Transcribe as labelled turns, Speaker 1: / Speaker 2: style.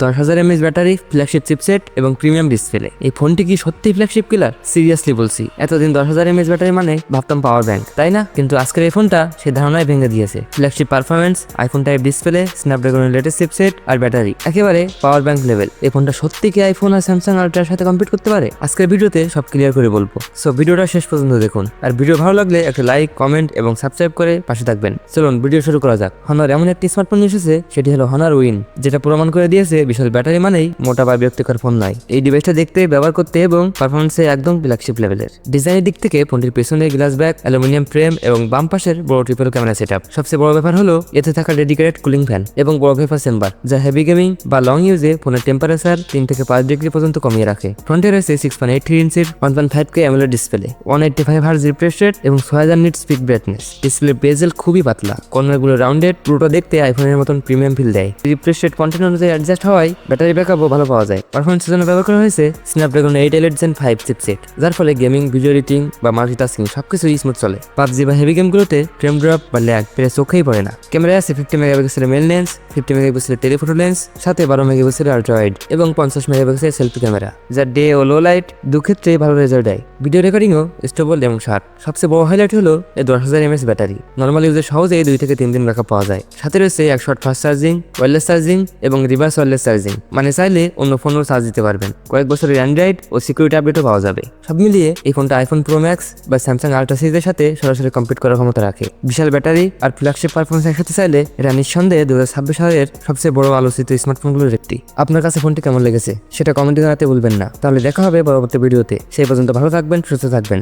Speaker 1: 10,000 mAh battery, flagship chipset এবং premium display. এই ফোনটি কি সত্যি ফ্ল্যাগশিপ কিলার? সিরিয়াসলি বলছি, এতদিন 10,000 mAh ব্যাটারি মানে ভাবতাম পাওয়ার ব্যাংক, তাই না? কিন্তু আজকের এই ফোনটা সেই ধারণায় ভেঙে দিয়েছে। Flagship performance, iPhone type display, স্ন্যাপড্রাগনের লেটেস্ট চিপসেট আর ব্যাটারি একেবারে পাওয়ার ব্যাংক লেভেল। এই ফোনটা সত্যি কি আইফোন আর স্যামসাং আল্ট্রার সাথে কম্পিট করতে পারে? আজকের ভিডিওতে সব ক্লিয়ার করে বলবো, সো ভিডিওটা শেষ পর্যন্ত দেখুন। আর ভিডিও ভালো লাগলে একটা লাইক, কমেন্ট এবং সাবস্ক্রাইব করে পাশে থাকবেন। চলুন ভিডিও শুরু করা যাক। হনার এমন একটি স্মার্টফোন এসেছে, সেটি হলো হনার উইন, যেটা প্রমাণ করে দিয়েছে বিশাল ব্যাটারি মানেই মোটা বা বিরক্তিকর ফোন নয়। এই ডিভাইসটা দেখতে, ব্যবহার করতে এবং পারফরমেন্সে একদম ফ্ল্যাগশিপ লেভেলের। ডিজাইনের দিক থেকে ফোনটির পেছনে গ্লাস ব্যাক, অ্যালুমিনিয়াম ফ্রেম এবং বাম পাশের বড় ট্রিপল ক্যামেরা সেটআপ। সবচেয়ে বড় ব্যাপার হলো এতে থাকা ডেডিকেটেড কুলিং ফ্যান এবং বড় ভেপার চেম্বার, যা হেভি গেমিং বা লং ইউজে ফোনের টেম্পারেচার 3 থেকে 5 ডিগ্রি পর্যন্ত কমিয়ে রাখে। ফ্রন্টে রয়েছে 6.83 ইঞ্চির 1.5K AMOLED display, 185 hertz refresh rate এবং 6000 নিট স্পিক ব্রাইটনেস। ডিসপ্লে বেজেল খুবই পাতলা, কর্নারগুলো রাউন্ডেড, পুরোটা দেখতে আইফোনের মতন প্রিমিয়াম ফিল দেয়। রিফ্রেশ রেট কন্টেন্ট অনুযায়ী অ্যাডজাস্ট হওয়ায় ব্যাটারি ব্যাকআপও ভালো পাওয়া যায়। পারফরমেন্সের জন্য ব্যবহার করা হয়েছে স্ন্যাপড্রাগন 8 Elite Gen 5 চিপসেট, যার ফলে গেমিং, ভিডিও এডিটিং বা মাল্টিটাস্কিং সবকিছুই স্মুথ চলে। পাবজি বা হেভি গেমগুলোতে ফ্রেম ড্রপ বা ল্যাগ প্রায় চোখেই পড়ে না। ক্যামেরায় আছে 50 মেগাপিক্সেলের মেইন লেন্স, 50 মেগাপিক্সেলের টেলিফোটো লেন্স, সাথে 12 মেগাপিক্সেলের আল্ট্রা ওয়াইড এবং 50 মেগাপিক্সেলের সেলফি ক্যামেরা, যা ডে ও লো লাইট দুক্ষেত্রেই ভালো রেজাল্ট দেয়। ভিডিও রেকর্ডিংও স্টেবল এবং শার্প। সবচেয়ে বড় হাইলাইট হলো এই 10,000 mAh ব্যাটারি। নর্মাল ইউজে সহজেই 2 থেকে 3 দিন ব্যাকআপ পাওয়া যায়। সাথে রয়েছে 100 watt fast charging, wireless charging এবং রিভার্স ওয়্যারলেস চার্জিং, মানে চাইলে অন্য ফোনও চার্জ দিতে পারবেন। কয়েক বছরের অ্যান্ড্রয়েড ও সিকিউরিটি আপডেটও পাওয়া যাবে। সব মিলিয়ে এই ফোনটা আইফোন প্রো ম্যাক্স বা স্যামসাং আল্ট্রা সিরিজের সাথে সরাসরি কম্পিট করার ক্ষমতা রাখে। বিশাল ব্যাটারি আর ফ্ল্যাগশিপ পারফরমেন্স একসাথে চাইলে এটা নিঃসন্দেহে 2026 সালের সবচেয়ে বড় আলোচিত স্মার্টফোনগুলোর একটি। আপনার কাছে ফোনটি কেমন লেগেছে সেটা কমেন্টে জানাতে ভুলবেন না। তাহলে দেখা হবে পরবর্তী ভিডিওতে। সেই পর্যন্ত ভালো থাকবেন, সুস্থ থাকবেন।